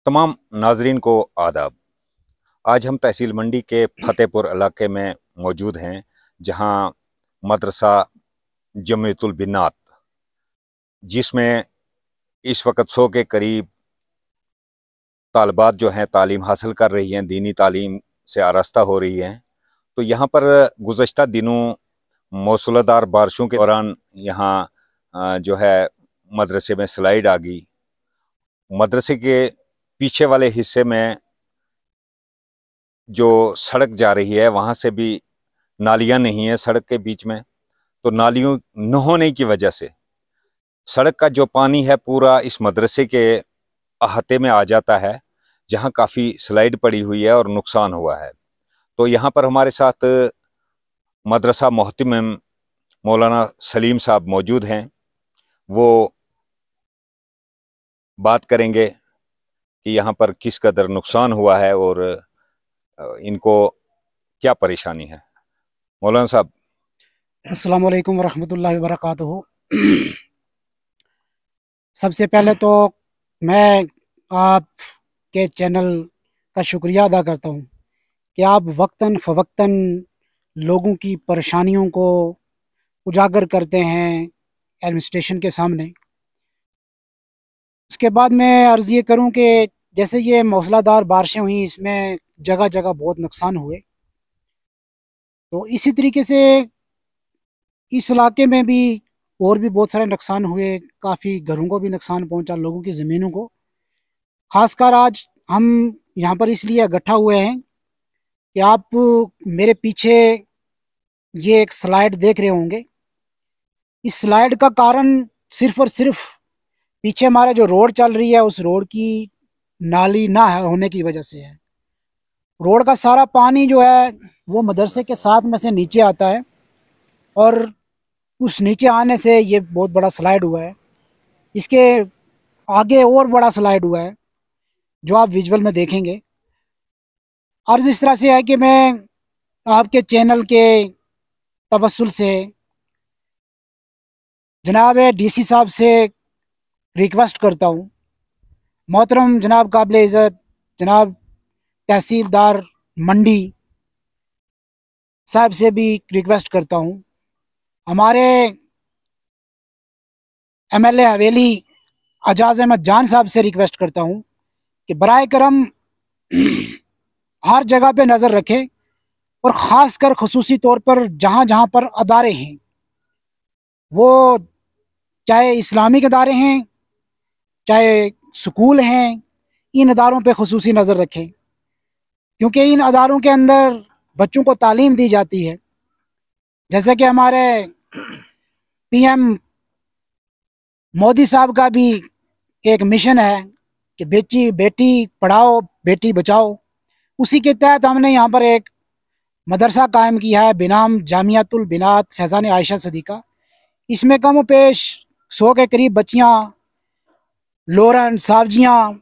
तमाम नाजरीन को आदाब। आज हम तहसील मंडी के फतेहपुर इलाके में मौजूद हैं, जहां मदरसा जमीयतुल बिन्नात, जिसमें इस वक्त 100 के करीब तालिबात जो हैं तालीम हासिल कर रही हैं, दीनी तालीम से आरास्ता हो रही हैं। तो यहाँ पर गुज़श्ता दिनों मौसलाधार बारिशों के दौरान यहाँ जो है मदरसे में स्लाइड आ गई। मदरसे के पीछे वाले हिस्से में जो सड़क जा रही है वहाँ से भी नालियाँ नहीं है सड़क के बीच में, तो नालियों न होने की वजह से सड़क का जो पानी है पूरा इस मदरसे के अहाते में आ जाता है, जहाँ काफ़ी स्लाइड पड़ी हुई है और नुकसान हुआ है। तो यहाँ पर हमारे साथ मदरसा मोहतमिम मौलाना सलीम साहब मौजूद हैं। वो बात करेंगे कि यहाँ पर किस कदर नुकसान हुआ है और इनको क्या परेशानी है। मौलाना साहब। अस्सलाम वालेकुम वरहमतुल्लाहि वबरकातुहू। सबसे पहले तो मैं आपके चैनल का शुक्रिया अदा करता हूँ कि आप वक्तन फ़वक्तन लोगों की परेशानियों को उजागर करते हैं एडमिनिस्ट्रेशन के सामने। उसके बाद मैं अर्ज़ ये करूँ कि जैसे ये मौसलाधार बारिशें हुई, इसमें जगह जगह बहुत नुकसान हुए, तो इसी तरीके से इस इलाके में भी और भी बहुत सारे नुकसान हुए। काफ़ी घरों को भी नुकसान पहुंचा, लोगों की ज़मीनों को। ख़ासकर आज हम यहाँ पर इसलिए इकट्ठा हुए हैं कि आप मेरे पीछे ये एक स्लाइड देख रहे होंगे। इस स्लाइड का कारण सिर्फ़ और सिर्फ पीछे हमारा जो रोड चल रही है उस रोड की नाली ना होने की वजह से है। रोड का सारा पानी जो है वो मदरसे के साथ में से नीचे आता है और उस नीचे आने से ये बहुत बड़ा स्लाइड हुआ है। इसके आगे और बड़ा स्लाइड हुआ है जो आप विजुअल में देखेंगे। अर्ज़ इस तरह से है कि मैं आपके चैनल के तवस्सुल से जनाब डीसी साहब से रिक्वेस्ट करता हूँ, मोहतरम जनाब काबिल इज़्ज़त जनाब तहसीलदार मंडी साहब से भी रिक्वेस्ट करता हूँ, हमारे एमएलए हवेली एजाज अहमद जान साहब से रिक्वेस्ट करता हूँ कि बराए करम हर जगह पे नज़र रखें और ख़ास कर खसूसी तौर पर जहाँ जहाँ पर अदारे हैं, वो चाहे इस्लामिक अदारे हैं चाहे स्कूल हैं, इन अदारों पे खसूसी नज़र रखें, क्योंकि इन अदारों के अंदर बच्चों को तालीम दी जाती है। जैसे कि हमारे पीएम मोदी साहब का भी एक मिशन है कि बेटी पढ़ाओ बेटी बचाओ। उसी के तहत हमने यहाँ पर एक मदरसा कायम किया है बेनाम जामियातुल बिनात फैज़ान आयशा सदीक़ा। इसमें कम पेश 100 के करीब बच्चियाँ लोरन, सावजियाँ,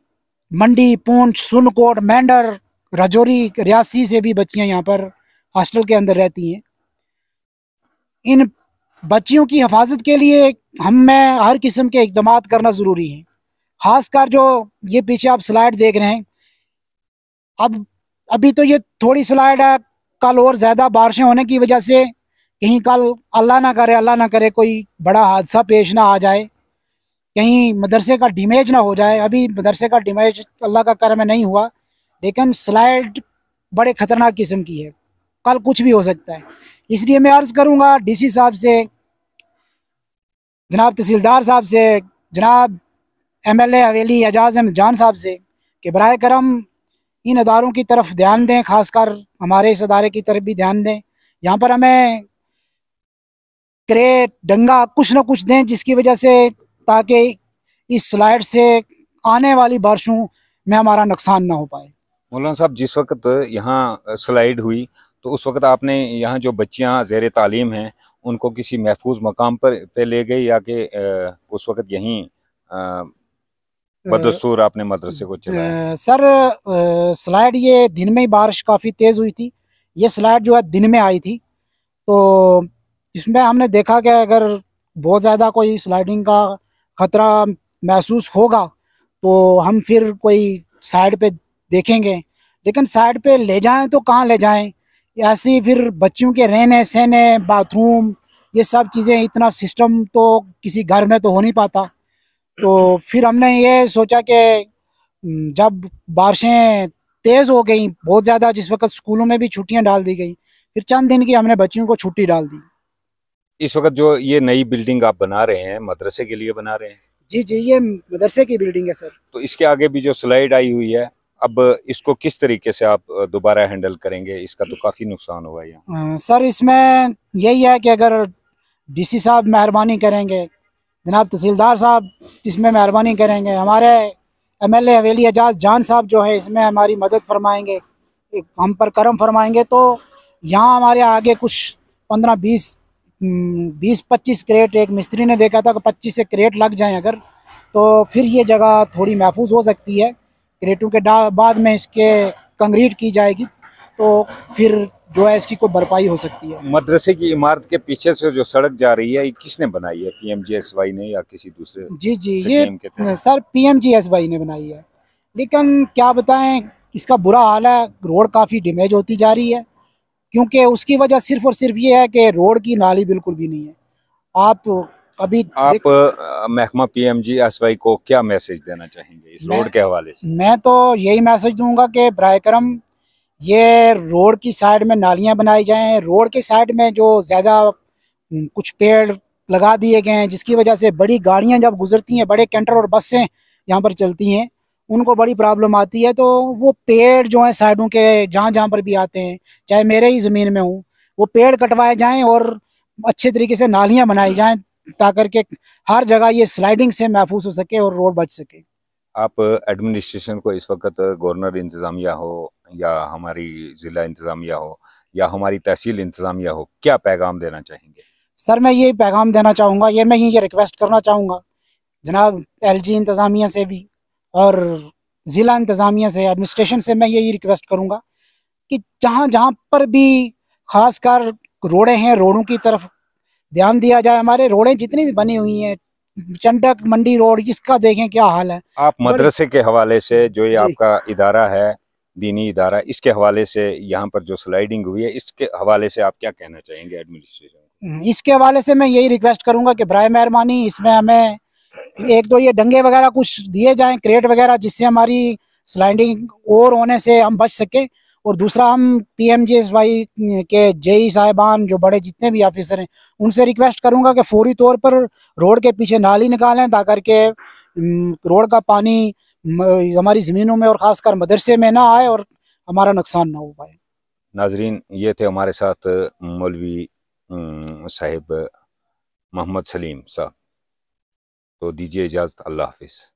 मंडी, पूंछ, सुनकोट, मेंढर, राजौरी, रियासी से भी बच्चियाँ यहाँ पर हॉस्टल के अंदर रहती हैं। इन बच्चियों की हिफाजत के लिए हमें हर किस्म के इक़दाम करना ज़रूरी है। ख़ासकर जो ये पीछे आप स्लाइड देख रहे हैं, अब अभी तो ये थोड़ी स्लाइड है, कल और ज़्यादा बारिशें होने की वजह से कहीं कल अल्लाह ना करे कोई बड़ा हादसा पेश ना आ जाए, कहीं मदरसे का डैमेज ना हो जाए। अभी मदरसे का डैमेज अल्लाह का करम में नहीं हुआ, लेकिन स्लाइड बड़े ख़तरनाक किस्म की है, कल कुछ भी हो सकता है। इसलिए मैं अर्ज़ करूँगा डीसी साहब से, जनाब तहसीलदार साहब से, जनाब एमएलए हवेली एजाज अहमद जान साहब से कि बराए करम इन अदारों की तरफ ध्यान दें, ख़ासकर हमारे इस अदारे की तरफ भी ध्यान दें। यहाँ पर हमें क्रेट डंगा कुछ ना कुछ दें, जिसकी वजह से ताकि इस स्लाइड से आने वाली बारिशों में हमारा नुकसान ना हो पाए। मौलाना साहब, जिस वक्त यहाँ स्लाइड हुई तो उस वक्त आपने यहाँ जो बच्चियाँ ज़ेर तालीम हैं उनको किसी महफूज मकाम पे ले गए, या कि उस वक्त यहीं बदस्तूर आपने मदरसे को चलाया? सर स्लाइड ये दिन में ही बारिश काफ़ी तेज़ हुई थी, ये स्लाइड जो है दिन में आई थी, तो इसमें हमने देखा कि अगर बहुत ज़्यादा कोई स्लाइडिंग का ख़तरा महसूस होगा तो हम फिर कोई साइड पे देखेंगे, लेकिन साइड पे ले जाएं तो कहाँ ले जाएं? ऐसे ही फिर बच्चों के रहने सहने, बाथरूम, ये सब चीज़ें, इतना सिस्टम तो किसी घर में तो हो नहीं पाता। तो फिर हमने ये सोचा कि जब बारिशें तेज़ हो गई बहुत ज़्यादा, जिस वक्त स्कूलों में भी छुट्टियां डाल दी गई, फिर चंद दिन की हमने बच्चियों को छुट्टी डाल दी। इस वक्त जो ये नई बिल्डिंग आप बना रहे हैं, मदरसे के लिए बना रहे हैं? जी जी, ये मदरसे की बिल्डिंग है सर। तो इसके आगे भी जो स्लाइड आई हुई है, अब इसको किस तरीके से आप दोबारा हैंडल करेंगे? इसका तो काफी नुकसान हुआ है यहाँ। सर इसमें यही है कि अगर डीसी साहब मेहरबानी करेंगे, जनाब तहसीलदार साहब इसमें मेहरबानी करेंगे, हमारे एमएलए हवेली एजाज जान साहब जो है इसमें हमारी मदद फरमाएंगे, हम पर करम फरमाएंगे, तो यहाँ हमारे आगे कुछ 15-20-25 क्रेट, एक मिस्त्री ने देखा था कि 25 से क्रेट लग जाएं अगर, तो फिर ये जगह थोड़ी महफूज हो सकती है। क्रेटों के बाद में इसके कंक्रीट की जाएगी तो फिर जो है इसकी कोई भरपाई हो सकती है। मदरसे की इमारत के पीछे से जो सड़क जा रही है, ये किसने बनाई है? पीएमजीएसवाई ने या किसी दूसरे जी जी, स्कीम ये के तहत? सर पीएमजीएसवाई ने बनाई है, लेकिन क्या बताएं इसका बुरा हाल है, रोड काफ़ी डैमेज होती जा रही है, क्योंकि उसकी वजह सिर्फ और सिर्फ ये है कि रोड की नाली बिल्कुल भी नहीं है। आप अभी आप महकमा पीएमजीएसवाई को क्या मैसेज देना चाहेंगे इस रोड के हवाले से? मैं तो यही मैसेज दूंगा कि बराए करम ये रोड की साइड में नालियां बनाई जाएं, रोड के साइड में जो ज़्यादा कुछ पेड़ लगा दिए गए हैं, जिसकी वजह से बड़ी गाड़ियां जब गुजरती हैं, बड़े कैंटर और बसें यहाँ पर चलती हैं, उनको बड़ी प्रॉब्लम आती है। तो वो पेड़ जो हैं साइडों के, जहाँ जहाँ पर भी आते हैं, चाहे मेरे ही ज़मीन में हूँ, वो पेड़ कटवाए जाएं और अच्छे तरीके से नालियाँ बनाई जाएं, ताकि हर जगह ये स्लाइडिंग से महफूज हो सके और रोड बच सके। आप एडमिनिस्ट्रेशन को इस वक्त, गवर्नर इंतज़ामिया हो या हमारी ज़िला इंतज़ामिया हो या हमारी तहसील इंतज़ामिया हो, क्या पैगाम देना चाहेंगे? सर मैं ये पैगाम देना चाहूँगा, मैं ये रिक्वेस्ट करना चाहूँगा जनाब एलजी इंतज़ामिया से भी और ज़िला इंतज़ामिया से, एडमिनिस्ट्रेशन से मैं यही रिक्वेस्ट करूँगा कि जहाँ जहाँ पर भी ख़ासकर रोडें हैं, रोडों की तरफ ध्यान दिया जाए। हमारे रोडें जितनी भी बनी हुई हैं, चंडक मंडी रोड, इसका देखें क्या हाल है। आप मदरसे के हवाले से, जो ये जी, आपका इदारा है, दीनी इदारा, इसके हवाले से यहाँ पर जो स्लाइडिंग हुई है, इसके हवाले से आप क्या कहना चाहेंगे एडमिनिस्ट्रेशन को? इसके हवाले से मैं यही रिक्वेस्ट करूँगा कि बराए मेहरबानी इसमें हमें एक तो ये डंगे वगैरह कुछ दिए जाएं, क्रेट वगैरह, जिससे हमारी स्लाइडिंग और होने से हम बच सके। और दूसरा, हम पीएमजीएसवाई के जेई साहिबान, जो बड़े जितने भी ऑफिसर हैं, उनसे रिक्वेस्ट करूंगा कि फौरी तौर पर रोड के पीछे नाली निकालें, ताकि के रोड का पानी हमारी ज़मीनों में और ख़ासकर मदरसे में ना आए और हमारा नुकसान ना हो पाए। नाजरीन, ये थे हमारे साथ मौलवी साहिब मोहम्मद सलीम साहब। तो दीजिए इजाज़त, अल्लाह हाफिज़।